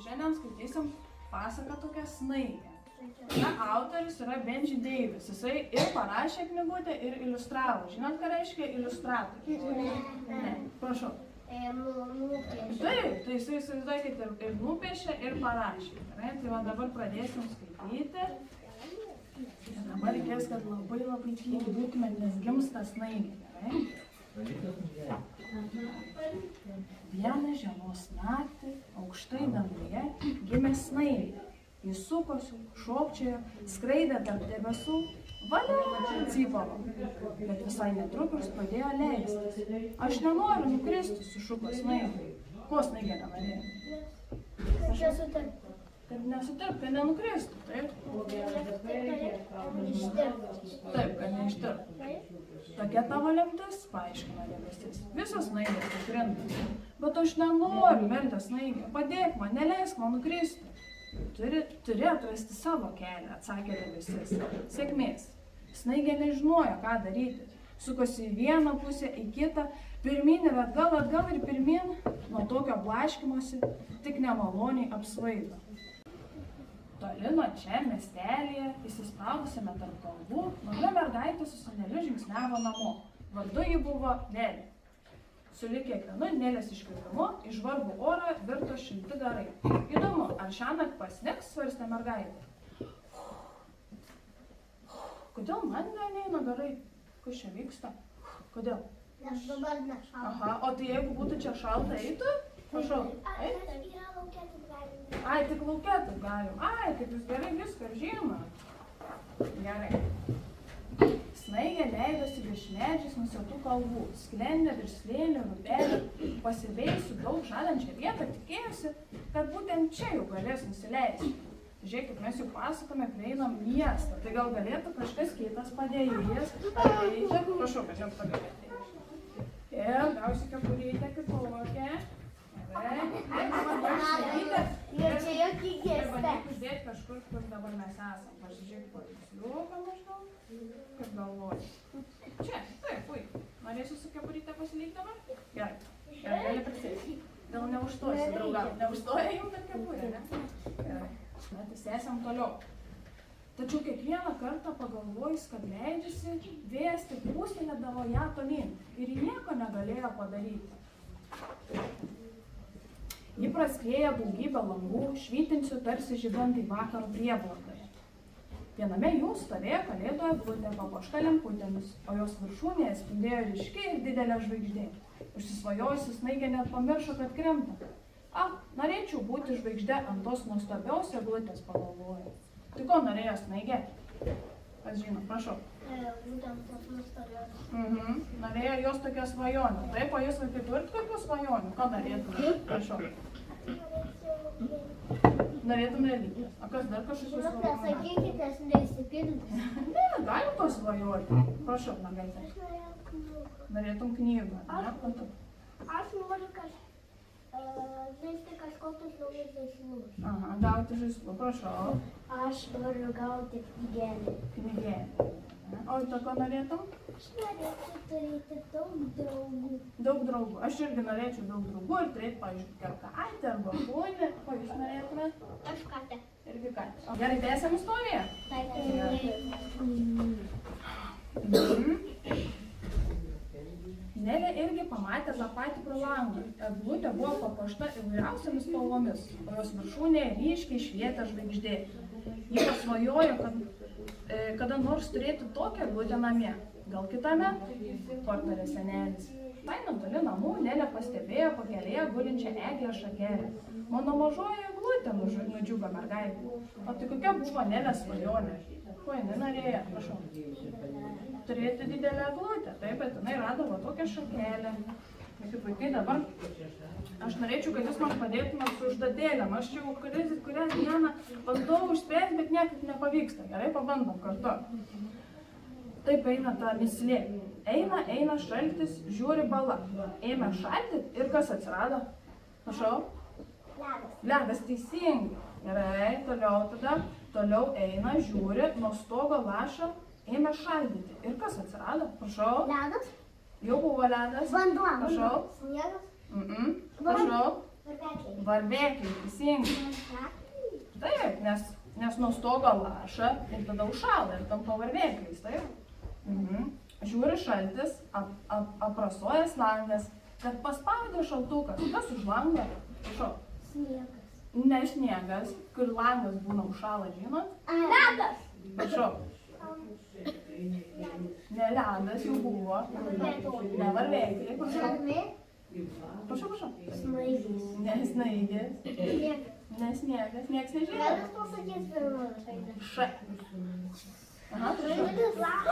Šiandien skaitysim pasaką tokią Snaigė. Autorius yra Benji Davis. Jisai ir parašė knygutę, ir iliustravo. Žinot, ką reiškia iliustratorius? Ne. Prašau. Nupiešė. Taip, tai jisai įsivaizduokit ir nupiešė, ir parašė. Tai va dabar pradėsim skaityti. Ir dabar reikės, kad labai tyliai būtumėt, nes gimsta Snaigė. Vieną žiemos naktį aukštai danguje gimė Snaigė. Jis sukosi, šokčiojo, skraidė tarp debesų, valia cypavo. Bet visai netrukus pradėjo leistis. Aš nenoriu nukristi, sušuko Snaigė. Ko Snaigė nenorėjo? Kad nesutirp, kad nenukristų, taip? Taip, kad neištirptų. Tokia tavo lemtis, paaiškino debesis. Visos Snaigės sukrinta. Bet aš nenoriu, meldė Snaigė. Padėk man, neleisk man nukristi. Turi atrasti savo kelią, atsakė debesis. Sėkmės. Snaigė nežinojo, ką daryti. Sukosi į vieną pusę, į kitą, pirmyn ir atgal ir pirmyn. Nuo tokio blaškymosi tik nemaloniai apsvaigo. Toli nuo čia miestelėje, įsispraudusiame tarp kalvų, maža mergaitė su seneliu žingsniavo namo. Vardu ji buvo Nelė. Sulig kiekvienu Nelės iškvėpimu iš žvarbų orą virto šilti garai. Įdomu, ar šiąnakt pasnigs, svarstė mergaitė. Kodėl man neina garai? Kas čia vyksta? Kodėl? Nes dabar nešalta. Aha, o tai jeigu būtų čia šalta, eitų? Prašau. Ai, tik lauke taip galim. Ai, kaip jūs gerai viską žinot. Gerai. Snaigė leidosi virš medžiais nusiautų kalvų, sklendė virš slėnių ir upelių, pasivėjusi daug žadančią vietą, tikėjosi, kad būtent čia jau galės nusileisti. Žiūrėkit, mes jau pasakome, prieinam miestą, tai gal galėtų kažkas kitas padėjėjas ateiti. Prašau, kad jums pagalėti. Ir gausi kepurytę kitokią. Čia jokie gėstė. Bandyk uždėti kažkur, kur dabar mes esam. Pasižiūrėk paveiksliuką maždaug. Kaip galvoji? Čia, taip, puikiai. Norėsiu su kepuryte pasilikti dabar? Gerai. Gerai, gali prisėsti. Gal neužstosi, draugam. Neužstoja jums dar kepurė, ne? Gerai. Na, tai sėsiam toliau. Tačiau kiekvieną kartą pagalvojus, kad leidžiasi, vėjas tik pūstelėdavo ją tolyn ir ji nieko negalėjo padaryti. Ji praskriejo daugybę langų, švytinčių tarsi žibintai vakaro prieblokdoje. Viename jų stovėjo kalėdų eglutė papuošta lemputėmis, o jos viršūnėje spindėjo ryški ir didelė žvaigždė. Užsisvajojusi Snaigė net pamiršo, kad krenta. Norėčiau būti žvaigždė ant tos nuostabios eglutės, pagalvojo. Tai ko norėjo Snaigė? Kas žino, prašau. Būtent tos nuostabios. Norėjo jos tokią svajonę. Taip, o jūs vaikai turit kokių svajonių? Ko norėtumėte? Prašau. Norėtum lelytės. O kas dar kažkokių svajonių? Nesakykit, nes neįsipildys. Ne, galim to svajoti. Prašau, mergaitė. Aš norėjau knygų. Norėtum knygą, ne? Aš noriu žaisti kažkokius naujus žaislus. Aha, gauti žaislų, prašau. Aš noriu gauti knygėlį. Knygėlį. O tu ko norėtum? Aš norėčiau turėti daug draugų. Daug draugų. Aš irgi norėčiau daug draugų ir turėti, pavyzdžiui, kerkaitę arba šunį. Ko jūs norėtumėt? Aš katę. Irgi katę. O gerai, tęsiam istoriją? Nelė irgi pamatė tą patį pro langą. Eglutė buvo papuošta įvairiausiamis spalvomis, o jos viršūnėje ryškiai švietė žvaigždė. Ji pasvajojo, kad kada nors turėtų tokią eglutę namie. Gal kitame? Partarė senelis. Tai netoli namų Nelė pastebėjo pakelėje gulinčią eglę šakelę. Mano mažoji eglutė, nudžiugo mergaitė. O tai kokia buvo Nelės svajonė? Ko jinai norėjo? Prašau. Turėti didelę eglutę. Taip, bet jinai rado va tokią šakelę. Kaip vaikai dabar, aš norėčiau, kad jūs man padėtumėt su užduotėlėm. Aš jau kurią dieną bandau užspręsti, bet niekaip nepavyksta. Gerai, pabandom kartu. Taip eina ta mislė. Eina šaltis, žiūri bala. Ėmė šaltit ir kas atsirado? Prašau? Ledas. Ledas, teisingai. Gerai, toliau tada. Toliau eina, žiūri, nuo stogo laša, ėmė šaldyti. Ir kas atsirado? Prašau? Ledas. Jau buvo ledas. Vanduo. Prašau? Sniegas. Prašau? Varvekliai, teisingai. Taip, nes nuo stogo laša ir tada užšąla ir tampa varvekliais, taip? Žiūri šaltis, aprasojas langas, kad paspaudė šaltukas. Kas už langą? Prašau. Sniegas. Ne sniegas, kur langas būna užšąla, žinot? Ledas. Prašau. Ne ledas jau buvo. Ne varvekliai, prašau. Prašau. Snaigės. Ne snaigės. Sniegas. Ne sniegas, nieks nežino. Ledas pasakys pirmas. Š. Aha,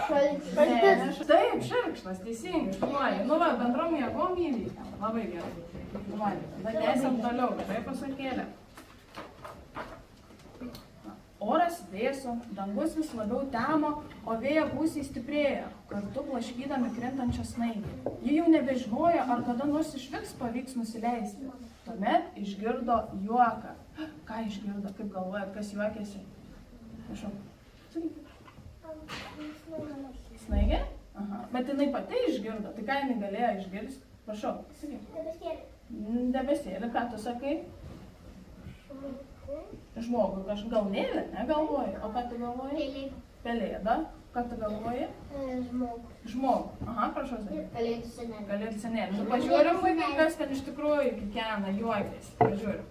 Šaltis. Taip, širkštas, teisingai, šuoliai. Nu va, bendrom jėgom įvykėm. Labai gerai. Šuoliai. Tada tęsiam toliau, gerai pasakėlė. Oras vėso, dangus vis labiau temo, o vėjo gūsiai stiprėjo, kartu plaškydami krintančią snaigę. Ji jau nebežinojo, ar kada nors išvis pavyks nusileisti. Tuomet išgirdo juoką. Ką išgirdo? Kaip galvojat, kas juokėsi? Prašau. Snaigė? Aha. Bet jinai pati išgirdo. Tai ką jinai galėjo išgirsti? Prašau. Debesėlį. Ką tu sakai? Žmogui kažką galvėlė, ne galvoji? O ką tu galvoji? Pelėda. Ką tu galvoji? Žmogų. Aha, prašau. Kalėdų senelė. Kalėdų senelė. Nu, pažiūrim, vaikai, kas ten iš tikrųjų kikena, juokėsi. Pažiūrim.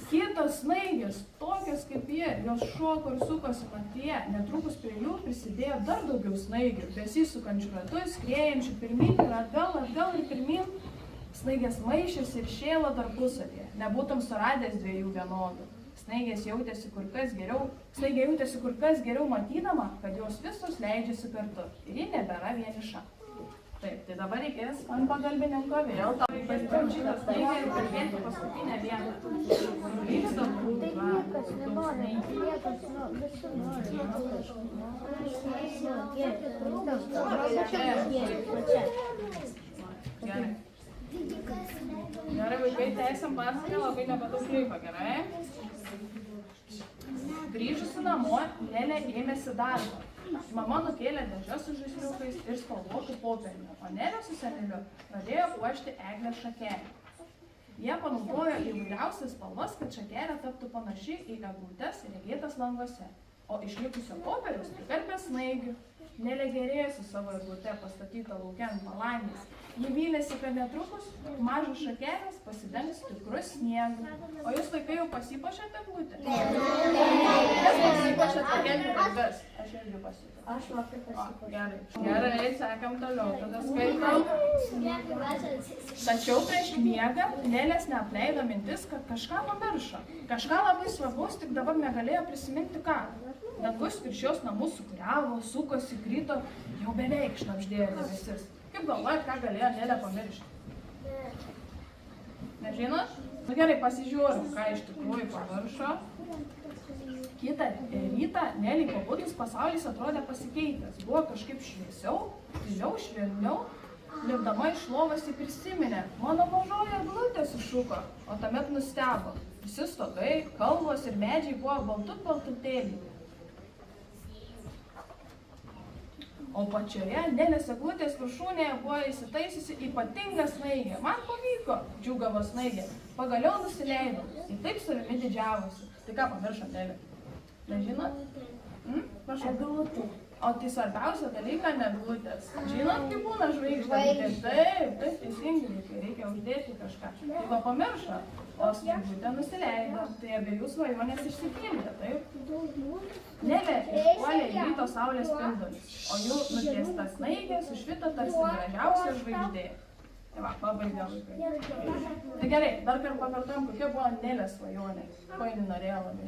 Kitos snaigės, tokios kaip jie, jos šoko ir sukosi naktyje. Netrukus prie jų prisidėjo dar daugiau snaigių, besisukančių ratu, skriejančių pirmyn ir atgal ir pirmyn. Snaigės maišėsi ir šėlo tarpusavyje. Nebūtum suradęs dviejų vienodų. Snaigė jautėsi kur kas geriau matydama, kad jos visos leidžiasi kartu ir ji nebėra vieniša. Taip, tai dabar reikės ant pagalbininko vėl tau pasitikti šitą snaigę ir kalbėti paskutinę dieną. Vyksta būdva. Gerai. Gerai, vaikai, tęsiam pasaką, labai nebedaug laiko, gerai? Grįžusi namo, Nelė ėmėsi darbo. Mama nukėlė dėžes su žaisliukais ir spalvotų popierių, o Nelė su seneliu pradėjo puošti eglės šakelę. Jie panaudojo įvairiausias spalvas, kad šakelė taptų panaši į eglutes regėtas languose, o iš likusio popieriaus prikarpė snaigių. Nelė gėrėjosi savo eglute pastatytą lauke ant palangės. Ji vylėsi, kad netrukus mažos šakelės pasidengs tikru sniegu. O jūs vaikai jau pasipuošėte eglutę? Kas pasipuošėte eglutės? Aš irgi pasipuošiu. Aš vakar pasipuošiu. Gerai, sekam toliau. Tada skaitam. Tačiau prieš miegą Nelės neapleido mintis, kad kažką pamiršo. Kažką labai svarbus, tik dabar negalėjo prisiminti ką. Dangus virš jos namų sukuriavo, sukosi, krito, jau beveik šnabždėjo debesis. Kaip galvojat, ką galėjo Nelė pamiršti? Nežinot? Nu gerai, pasižiūrim, ką iš tikrųjų pamiršo. Kitą rytą Nelei pabudus pasaulis atrodė pasikeitęs. Buvo kažkaip šviesiau, tyliau, švelniau. Lipdama iš lovos ji prisiminė. Mano mažoji eglutė sušuko, o tuomet nustebo. Visi stogai, kalvos ir medžiai buvo baltutėliai. O pačioje Nelės eglutės viršūnėje buvo įsitaisiusi ypatinga snaigė. Man pavyko, džiūgavo snaigė. Pagaliau nusileido. Ji taip savimi didžiavosi. Tai ką pamiršo Nelė? Nežinot? Prašau. Eglutė. O tai svarbiausia dalyka ne eglutės. Žinot, kaip būna žvaigždė? Taip, teisingai, kai reikia uždėti kažką. Tai va pamiršo, o snaigutė nusileido. Tai abiejų svajonės išsipildė, taip? Nelė išpuolė į ryto saulės spindulius, o jų nutiesta snaigė sušvito tarsi gražiausia žvaigždė. Tai va, pabaigė vaikai. Tai gerai, dar kartą pakartojom, kokia buvo Nelės svajonė. Ko ji norėjo labai?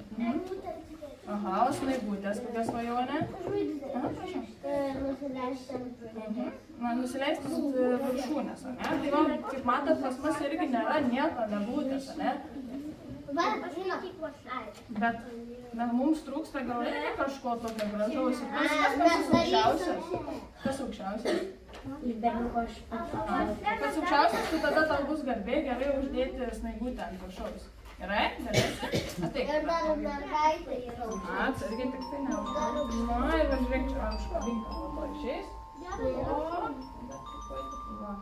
Aha, o snaigutės kokia svajonė? Aha, prašau. Nusileisti viršūnės, ne? Tai va, kaip matot, pas mus irgi nėra nieko eglutės, ne? Bet mums trūksta gal irgi kažko tokio gražaus. Kas aukščiausias? Kas aukščiausias? Kas aukščiausias, tai tada tau bus garbė gerai uždėti snaigutę ant viršaus. Gerai? Galėsi? Ateik. Ir dar mergaitė yra. Atsargiai tik tai neuždėti. Na ir važiuok čia užkabinką. Po to išeis. O. Va.